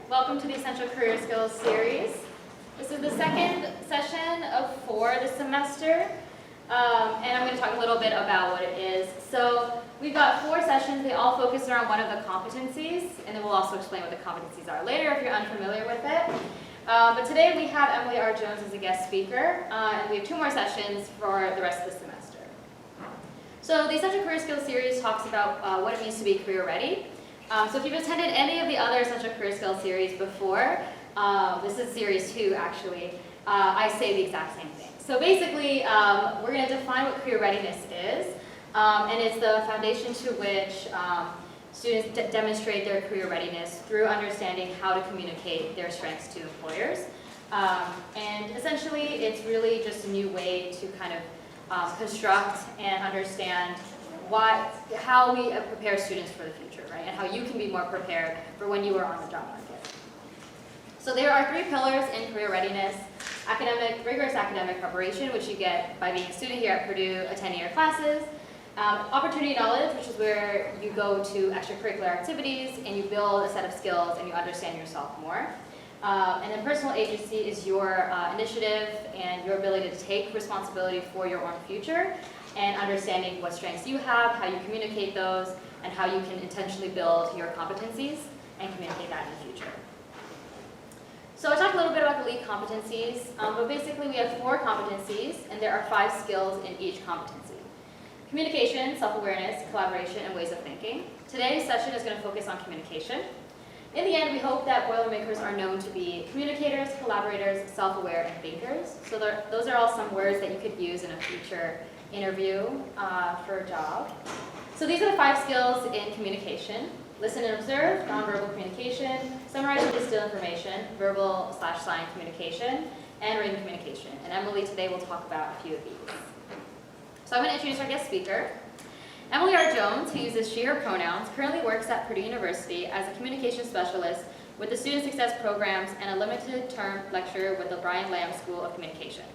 Welcome to the Essential Career Skills series. This is the second session of 4 this semester, and I'm going to talk a little bit about what it is. So we've got 4 sessions. They all focus around one of the competencies, and then we'll also explain what the competencies are later if you're unfamiliar with it. But today we have Emily R. Jones as a guest speaker, and we have 2 more sessions for the rest of the semester. So the Essential Career Skills series talks about what it means to be career ready. So if you've attended any of the other Essential Career Skills series before, this is series 2 actually, I say the exact same thing. So basically, we're going to define what career readiness is, and it's the foundation to which students demonstrate their career readiness through understanding how to communicate their strengths to employers. And essentially, it's really just a new way to kind of construct and understand how we prepare students for the future, right? And how you can be more prepared for when you are on the job market. So there are 3 pillars in career readiness: rigorous academic preparation, which you get by being a student here at Purdue, attending your classes; opportunity knowledge, which is where you go to extracurricular activities and you build a set of skills and you understand yourself more. And then personal agency is your initiative and your ability to take responsibility for your own future and understanding what strengths you have, how you communicate those, and how you can intentionally build your competencies and communicate that in the future. So I talked a little bit about the lead competencies, but basically we have 4 competencies, and there are 5 skills in each competency: communication, self-awareness, collaboration, and ways of thinking. Today's session is going to focus on communication. In the end, we hope that Boilermakers are known to be communicators, collaborators, self-aware, and thinkers. So those are all some words that you could use in a future interview for a job. So these are the 5 skills in communication: listen and observe, nonverbal communication, summarize and distill information, verbal/sign communication, and written communication. And Emily today will talk about a few of these. So I'm going to introduce our guest speaker. Emily R. Jones, who uses she/her pronouns, currently works at Purdue University as a communication specialist with the Student Success Programs and a limited-term lecturer with the Brian Lamb School of Communication.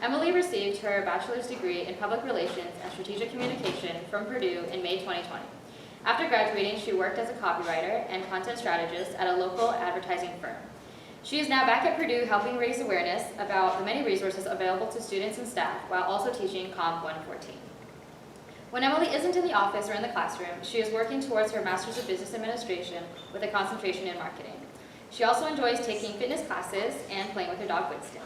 Emily received her bachelor's degree in public relations and strategic communication from Purdue in May 2020. After graduating, she worked as a copywriter and content strategist at a local advertising firm. She is now back at Purdue helping raise awareness about the many resources available to students and staff while also teaching Comp 114. When Emily isn't in the office or in the classroom, she is working towards her Master's of Business Administration with a concentration in marketing. She also enjoys taking fitness classes and playing with her dog Winston.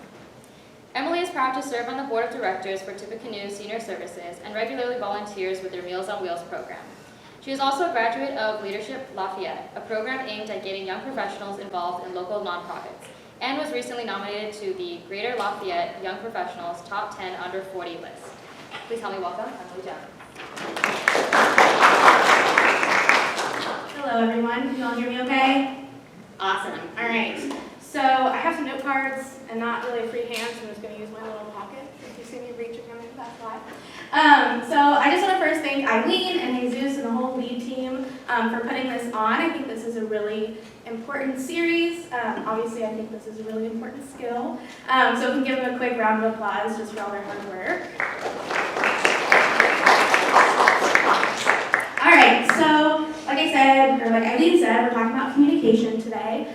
Emily is proud to serve on the board of directors for Tippecanoe Senior Services and regularly volunteers with their Meals on Wheels program. She is also a graduate of Leadership Lafayette, a program aimed at getting young professionals involved in local nonprofits, and was recently nominated to the Greater Lafayette Young Professionals Top 10 Under 40 list. Please help me welcome Emily Jones. Hello everyone, can you all hear me okay? Awesome. All right, so I have some note cards and not really a free hand, so I'm just going to use my little pocket. If you see me reaching, that's why. So I just want to first thank Eileen and Jesus and the whole lead team for putting this on. I think this is a really important series. Obviously, I think this is a really important skill. So we can give them a quick round of applause just for all their hard work. All right, so like I said, or like Eileen said, we're talking about communication today.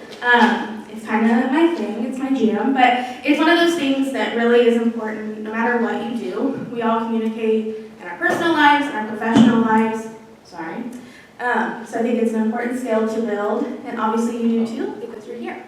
It's kind of my thing, it's my jam, but it's one of those things that really is important no matter what you do. We all communicate in our personal lives, in our professional lives, So I think it's an important skill to build, and obviously you do too, because you're here.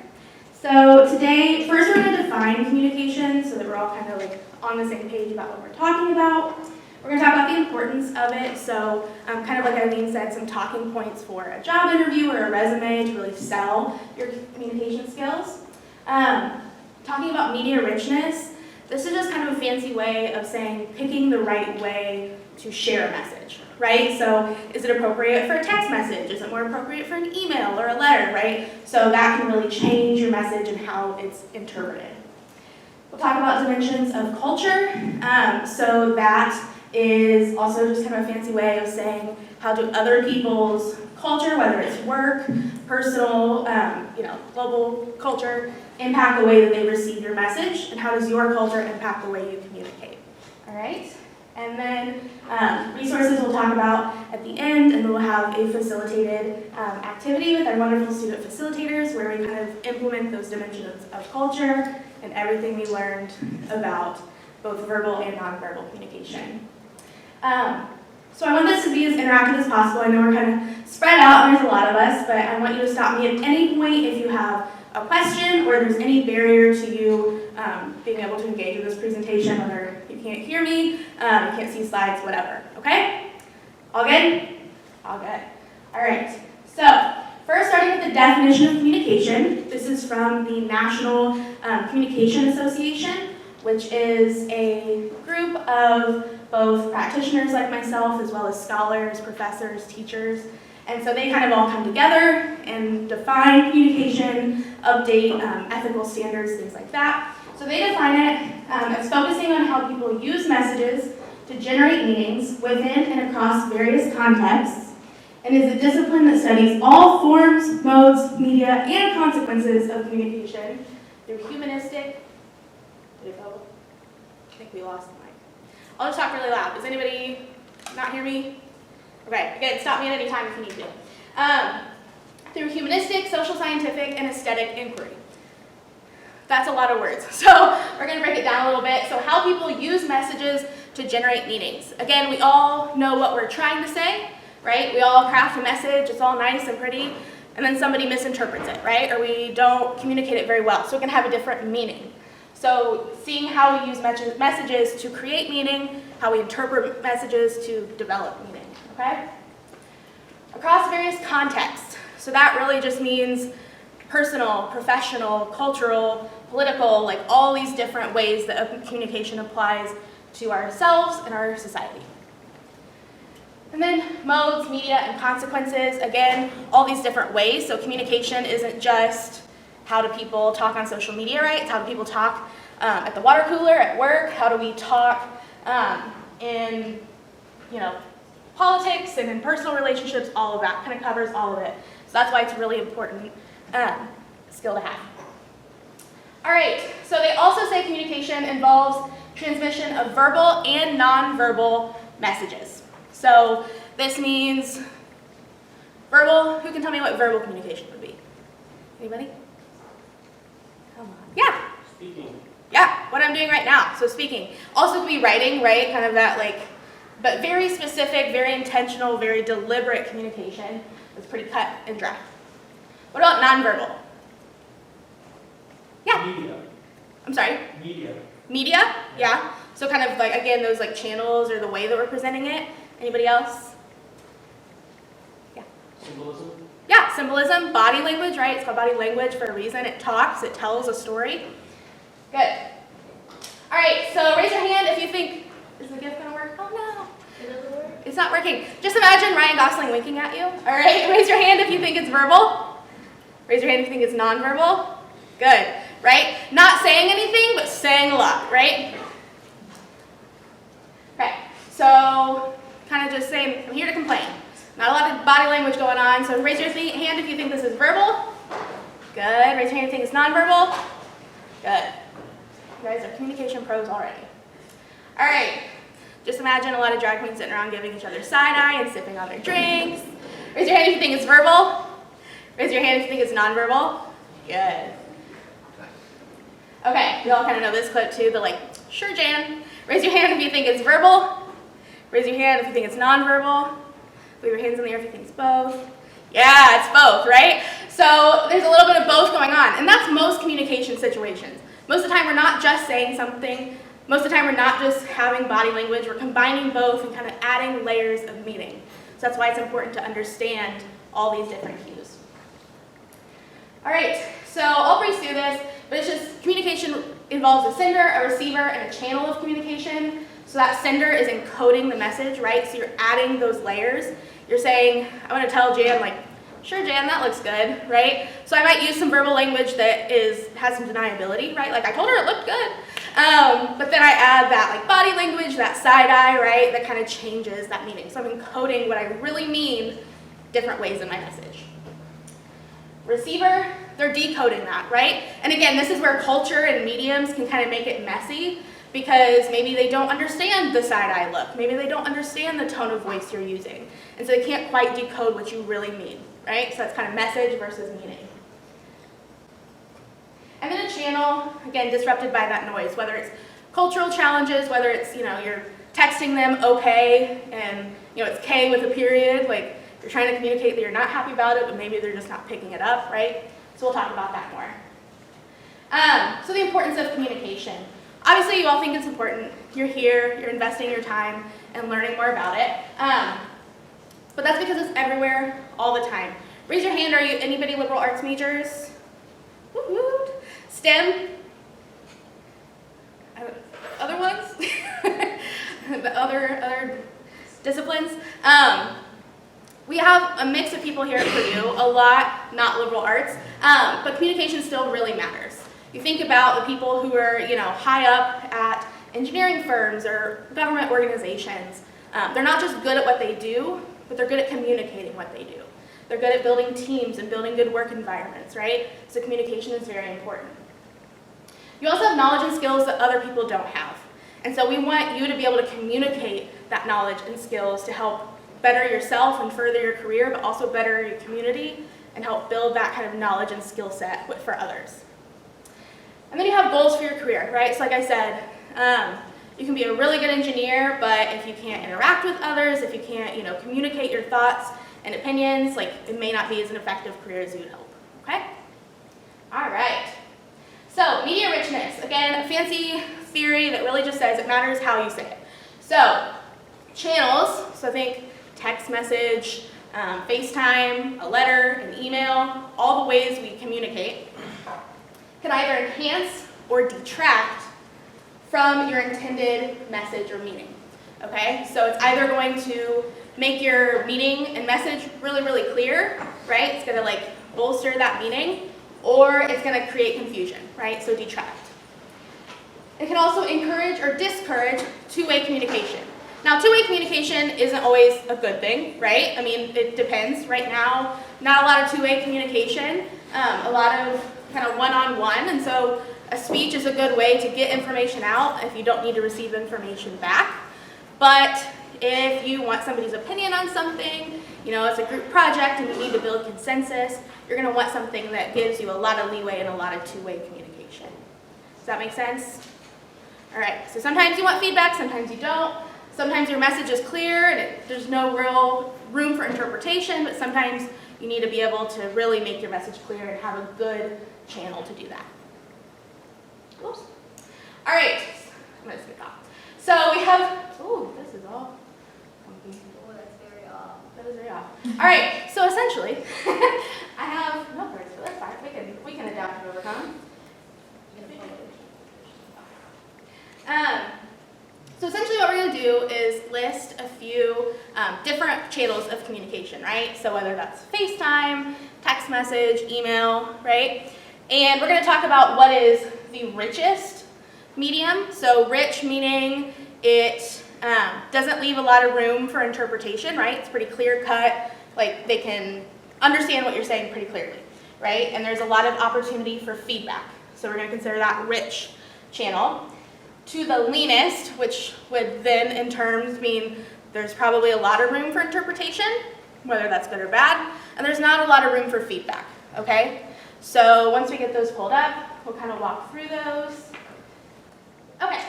So today, first we're going to define communication so that we're all kind of like on the same page about what we're talking about. We're going to talk about the importance of it, so kind of like Eileen said, some talking points for a job interview or a resume to really sell your communication skills. Talking about media richness, this is just kind of a fancy way of saying picking the right way to share a message, right? So is it appropriate for a text message? Is it more appropriate for an email or a letter, right? So that can really change your message and how it's interpreted. We'll talk about dimensions of culture. So that is also just kind of a fancy way of saying how do other people's culture, whether it's work, personal, global culture, impact the way that they receive your message, and how does your culture impact the way you communicate. All right? And then resources we'll talk about at the end, and we'll have a facilitated activity with our wonderful student facilitators where we kind of implement those dimensions of culture and everything we learned about both verbal and nonverbal communication. So I want this to be as interactive as possible. I know we're kind of spread out and there's a lot of us, but I want you to stop me at any point if you have a question or there's any barrier to you being able to engage with this presentation, whether you can't hear me, you can't see slides, whatever, okay? All good? All good. All right, so first starting with the definition of communication. This is from the National Communication Association, which is a group of both practitioners like myself as well as scholars, professors, teachers. And so they kind of all come together and define communication, update ethical standards, things like that. So they define it as focusing on how people use messages to generate meanings within and across various contexts, and is a discipline that studies all forms, modes, media, and consequences of communication through humanistic. Did it go? I think we lost the mic. I'll just talk really loud. Does anybody not hear me? Okay, again, stop me at any time if you need to. Through humanistic, social scientific, and aesthetic inquiry. That's a lot of words. So we're going to break it down a little bit. So how people use messages to generate meanings. Again, we all know what we're trying to say, right? We all craft a message, it's all nice and pretty, and then somebody misinterprets it, right? Or we don't communicate it very well, so it can have a different meaning. So seeing how we use messages to create meaning, how we interpret messages to develop meaning, okay? Across various contexts. So that really just means personal, professional, cultural, political, like all these different ways that communication applies to ourselves and our society. And then modes, media, and consequences. Again, all these different ways. So communication isn't just how do people talk on social media, right? It's how do people talk at the water cooler, at work? How do we talk in, politics and in personal relationships? All of that kind of covers all of it. So that's why it's a really important skill to have. All right, so they also say communication involves transmission of verbal and nonverbal messages. So this means verbal. Who can tell me what verbal communication would be? Anybody? Come on. Yeah. Speaking. Yeah, what I'm doing right now. So speaking. Also could be writing, right? Kind of that but very specific, very intentional, very deliberate communication. It's pretty cut and dry. What about nonverbal? Yeah. Media. I'm sorry? Media. Media? Yeah. So kind of again, those channels or the way that we're presenting it. Anybody else? Yeah. Symbolism. Yeah, symbolism, body language, right? It's called body language for a reason. It talks, it tells a story. Good. All right, so raise your hand if you think, is the gift gonna work? Oh no. It doesn't work? It's not working. Just imagine Ryan Gosling winking at you. All right, raise your hand if you think it's verbal. Raise your hand if you think it's nonverbal. Good, right? Not saying anything, but saying a lot, right? Okay, so kind of just saying, I'm here to complain. Not a lot of body language going on, so raise your hand if you think this is verbal. Good, raise your hand if you think it's nonverbal. Good. You guys are communication pros already. All right, just imagine a lot of drag queens sitting around giving each other side-eye and sipping on their drinks. Raise your hand if you think it's verbal. Raise your hand if you think it's nonverbal. Good. Okay, you all kind of know this clip too, the sure Jan. Raise your hand if you think it's verbal. Raise your hand if you think it's nonverbal. Leave your hands in the air if you think it's both. Yeah, it's both, right? So there's a little bit of both going on, and that's most communication situations. Most of the time we're not just saying something. Most of the time we're not just having body language. We're combining both and kind of adding layers of meaning. So that's why it's important to understand all these different cues. All right, so I'll breeze through this, but it's just communication involves a sender, a receiver, and a channel of communication. So that sender is encoding the message, right? So you're adding those layers. You're saying, I want to tell Jan, sure Jan, that looks good, right? So I might use some verbal language that has some deniability, right? I told her it looked good. But then I add that body language, that side eye, right? That kind of changes that meaning. So I'm encoding what I really mean different ways in my message. Receiver, they're decoding that, right? And again, this is where culture and mediums can kind of make it messy. because maybe they don't understand the side-eye look. Maybe they don't understand the tone of voice you're using. And so they can't quite decode what you really mean, right? So that's kind of message versus meaning. And then a channel, again, disrupted by that noise, whether it's cultural challenges, whether it's, you're texting them okay, and, it's K with a period, like you're trying to communicate that you're not happy about it, but maybe they're just not picking it up, right? So we'll talk about that more. So the importance of communication. Obviously, you all think it's important. You're here, you're investing your time and learning more about it. But that's because it's everywhere, all the time. Raise your hand, are you anybody liberal arts majors? Woot woot. STEM? Other ones? The other disciplines? We have a mix of people here at Purdue, a lot not liberal arts, but communication still really matters. You think about the people who are, high up at engineering firms or government organizations. They're not just good at what they do, but they're good at communicating what they do. They're good at building teams and building good work environments, right? So communication is very important. You also have knowledge and skills that other people don't have. And so we want you to be able to communicate that knowledge and skills to help better yourself and further your career, but also better your community and help build that kind of knowledge and skill set for others. And then you have goals for your career, right? So like I said, you can be a really good engineer, but if you can't interact with others, if you can't, communicate your thoughts and opinions, like it may not be as an effective career as you'd hope, okay? All right. So media richness, again, a fancy theory that really just says it matters how you say it. So channels, so think text message, FaceTime, a letter, an email, all the ways we communicate can either enhance or detract from your intended message or meaning, okay? So it's either going to make your meaning and message really, really clear, right? It's gonna bolster that meaning, or it's gonna create confusion, right? So detract. It can also encourage or discourage two-way communication. Now, two-way communication isn't always a good thing, right? I mean, it depends. Right now, not a lot of two-way communication, a lot of kind of one-on-one, and so a speech is a good way to get information out if you don't need to receive information back. But if you want somebody's opinion on something, it's a group project and you need to build consensus, you're going to want something that gives you a lot of leeway and a lot of two-way communication. Does that make sense? All right, so sometimes you want feedback, sometimes you don't. Sometimes your message is clear and there's no real room for interpretation, but sometimes you need to be able to really make your message clear and have a good channel to do that. Oops. All right, I'm going to skip that. So we have, this is all funky. Oh, that's very off. That is very off. All right, so essentially, I have numbers, but that's fine. We can adapt and overcome. So essentially what we're going to do is list a few different channels of communication, right? So whether that's FaceTime, text message, email, right? And we're going to talk about what is the richest medium. So rich meaning it doesn't leave a lot of room for interpretation, right? It's pretty clear cut, like they can understand what you're saying pretty clearly, right? And there's a lot of opportunity for feedback. So we're going to consider that rich channel. To the leanest, which would then in terms mean there's probably a lot of room for interpretation, whether that's good or bad, and there's not a lot of room for feedback, okay? So once we get those pulled up, we'll kind of walk through those. Okay,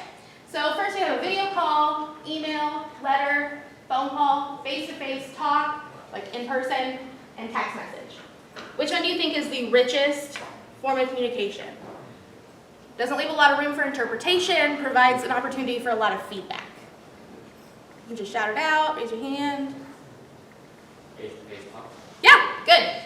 so first we have a video call, email, letter, phone call, face-to-face talk, like in person, and text message. Which one do you think is the richest form of communication? Doesn't leave a lot of room for interpretation, provides an opportunity for a lot of feedback. You can just shout it out, raise your hand. Face-to-face talk. Yeah, good.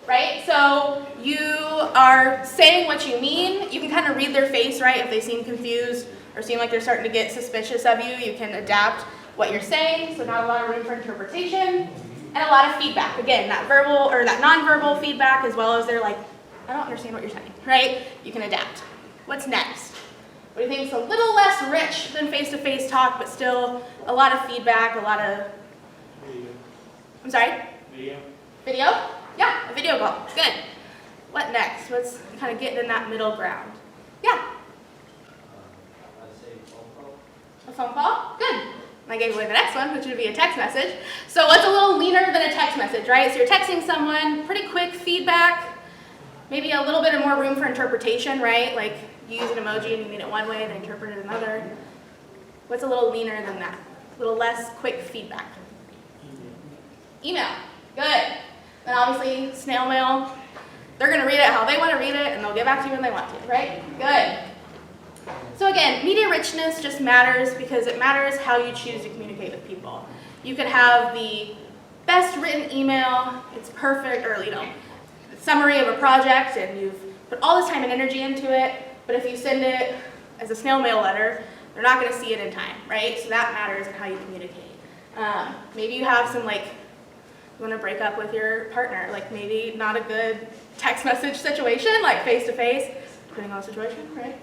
Right, so you are saying what you mean. You can kind of read their face, right? If they seem confused or seem like they're starting to get suspicious of you, you can adapt what you're saying, so not a lot of room for interpretation. And a lot of feedback. Again, that verbal or that nonverbal feedback, as well as they're like, I don't understand what you're saying, right? You can adapt. What's next? What do you think is a little less rich than face-to-face talk, but still a lot of feedback, a lot of... Video. I'm sorry? Video. Video? Yeah, a video call. Good. What next? What's kind of getting in that middle ground? Yeah. I'd say A phone call? Good. And I gave away the next one, which would be a text message. So what's a little leaner than a text message, right? So you're texting someone, pretty quick feedback, maybe a little bit of more room for interpretation, right? Like you use an emoji and you mean it one way, they interpret it another. What's a little leaner than that? A little less quick feedback. Email. Good. And obviously, snail mail, they're going to read it how they want to read it, and they'll get back to you when they want to, right? Good. So again, media richness just matters because it matters how you choose to communicate with people. You could have the best written email, it's perfect, or summary of a project, and you've put all this time and energy into it, but if you send it as a snail mail letter, they're not going to see it in time, right? So that matters in how you communicate. Maybe you have some you want to break up with your partner, maybe not a good text message situation, face to face, depending on the situation, right?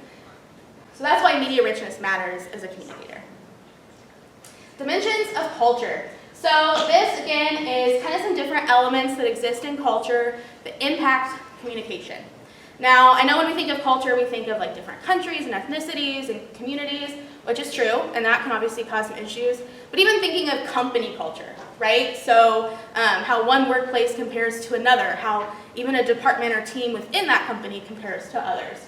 So that's why media richness matters as a communicator. Dimensions of culture. So this again is kind of some different elements that exist in culture that impact communication. Now, I know when we think of culture, we think of different countries and ethnicities and communities, which is true, and that can obviously cause some issues. But even thinking of company culture, right? So how one workplace compares to another, how even a department or team within that company compares to others.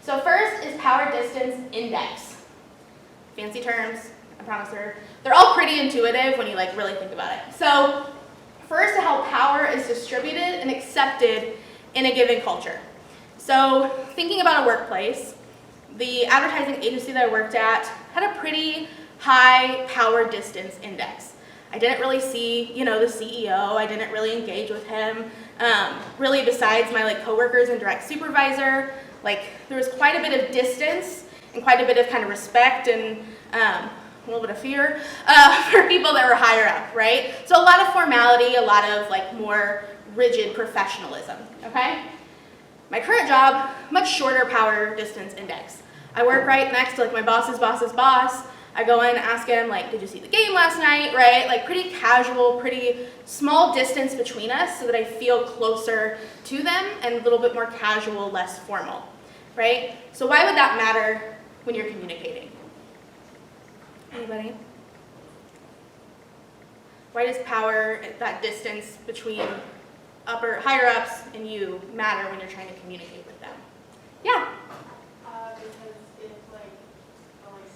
So first is power distance index. Fancy terms, I promise they're all pretty intuitive when you really think about it. So first, how power is distributed and accepted in a given culture. So thinking about a workplace, the advertising agency that I worked at had a pretty high power distance index. I didn't really see, the CEO. I didn't really engage with him. Really, besides my coworkers and direct supervisor, there was quite a bit of distance and quite a bit of kind of respect and a little bit of fear for people that were higher up, right? So a lot of formality, a lot of more rigid professionalism. Okay. My current job, much shorter power distance index. I work right next to my boss's boss's boss. I go in and ask him, did you see the game last night, right? Pretty casual, pretty small distance between us so that I feel closer to them and a little bit more casual, less formal, right? So why would that matter when you're communicating? Anybody? Why does power, that distance between higher ups and you matter when you're trying to communicate with them? Yeah? Because if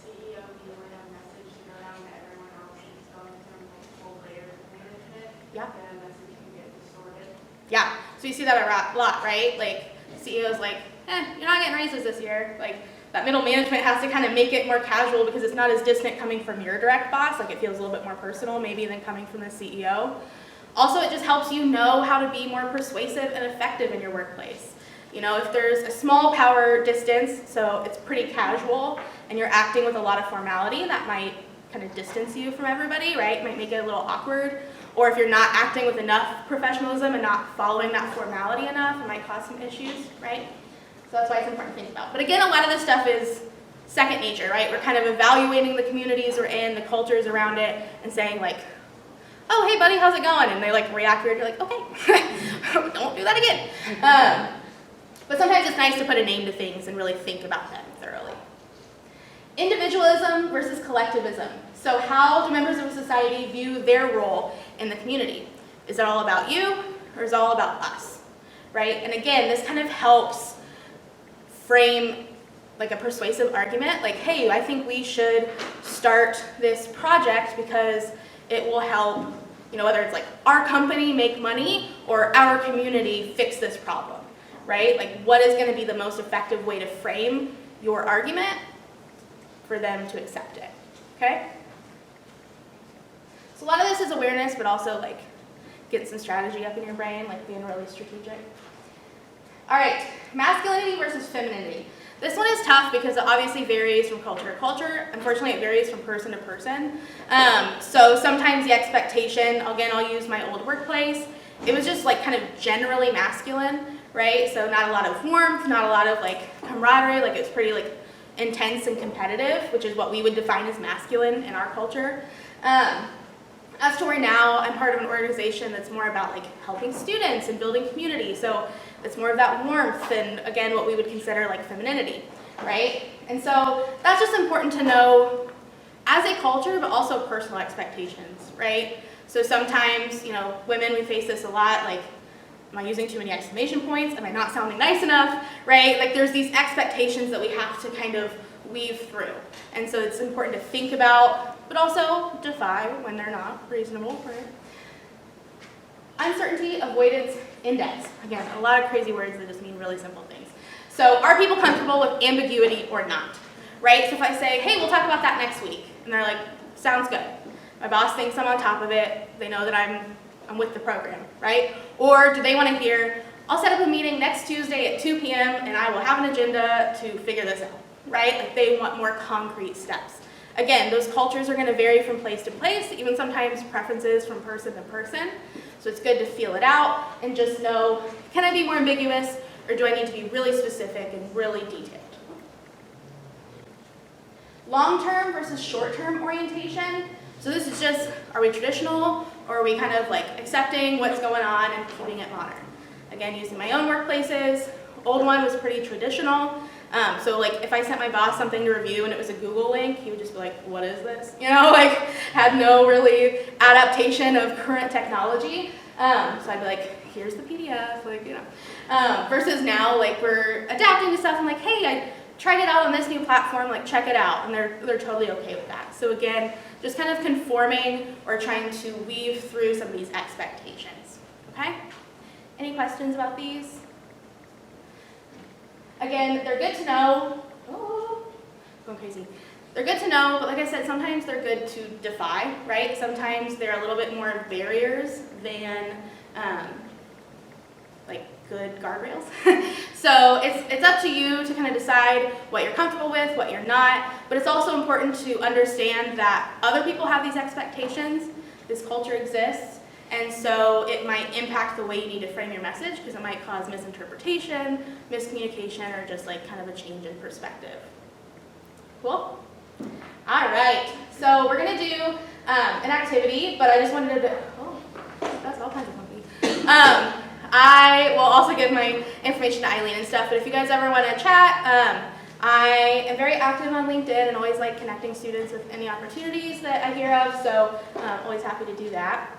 CEO, you would have a message to go down to everyone else and it's going from full layers of management, Yeah. then a message can get distorted. Yeah, so you see that a lot, right? CEO's you're not getting raises this year. That middle management has to kind of make it more casual because it's not as distant coming from your direct boss. It feels a little bit more personal maybe than coming from the CEO. Also, it just helps you know how to be more persuasive and effective in your workplace. If there's a small power distance, so it's pretty casual, and you're acting with a lot of formality, that might kind of distance you from everybody, right? Might make it a little awkward. Or if you're not acting with enough professionalism and not following that formality enough, it might cause some issues, right? So that's why it's important to think about. But again, a lot of this stuff is second nature, right? We're kind of evaluating the communities we're in, the cultures around it, and saying oh, hey buddy, how's it going? And they react weird, you're okay, don't do that again. But sometimes it's nice to put a name to things and really think about them thoroughly. Individualism versus collectivism. So how do members of a society view their role in the community? Is it all about you or is it all about us, right? And again, this kind of helps frame a persuasive argument, hey, I think we should start this project because it will help, whether it's our company make money or our community fix this problem, right? What is going to be the most effective way to frame your argument for them to accept it, okay? So a lot of this is awareness, but also getting some strategy up in your brain, being really strategic. All right, masculinity versus femininity. This one is tough because it obviously varies from culture to culture. Unfortunately, it varies from person to person. So sometimes the expectation, again, I'll use my old workplace, it was just kind of generally masculine, right? So not a lot of warmth, not a lot of camaraderie, it's pretty intense and competitive, which is what we would define as masculine in our culture. As to where now I'm part of an organization that's more about helping students and building community. So it's more of that warmth and again what we would consider femininity, right? And so that's just important to know as a culture, but also personal expectations, right? So sometimes, women, we face this a lot, like, am I using too many exclamation points? Am I not sounding nice enough, right? Like, there's these expectations that we have to kind of weave through. And so it's important to think about, but also defy when they're not reasonable, right? Uncertainty avoidance index. Again, a lot of crazy words that just mean really simple things. So are people comfortable with ambiguity or not, right? So if I say, hey, we'll talk about that next week, and they're like, sounds good. My boss thinks I'm on top of it. They know that I'm with the program, right? Or do they want to hear, I'll set up a meeting next Tuesday at 2 p.m. and I will have an agenda to figure this out, right? Like they want more concrete steps. Again, those cultures are going to vary from place to place, even sometimes preferences from person to person. So it's good to feel it out and just know, can I be more ambiguous or do I need to be really specific and really detailed? Long-term versus short-term orientation. So this is just, are we traditional or are we kind of like accepting what's going on and keeping it modern? Again, using my own workplaces, old one was pretty traditional. So like if I sent my boss something to review and it was a Google link, he would just be like, what is this? Like had no really adaptation of current technology. So I'd be like, here's the PDF, versus now like we're adapting to stuff and like, hey, I tried it out on this new platform, like check it out. And they're totally okay with that. So again, just kind of conforming or trying to weave through some of these expectations, okay? Any questions about these? Again, they're good to know. Oh, going crazy. They're good to know, but like I said, sometimes they're good to defy, right? Sometimes they're a little bit more barriers than like good guardrails. So it's up to you to kind of decide what you're comfortable with, what you're not, but it's also important to understand that other people have these expectations, this culture exists, and so it might impact the way you need to frame your message because it might cause misinterpretation, miscommunication, or just like kind of a change in perspective. Cool? All right, so we're gonna do an activity, but I just wanted to, that's all kinds of funky. I will also give my information to Eileen and stuff, but if you guys ever want to chat, I am very active on LinkedIn and always like connecting students with any opportunities that I hear of, so always happy to do that.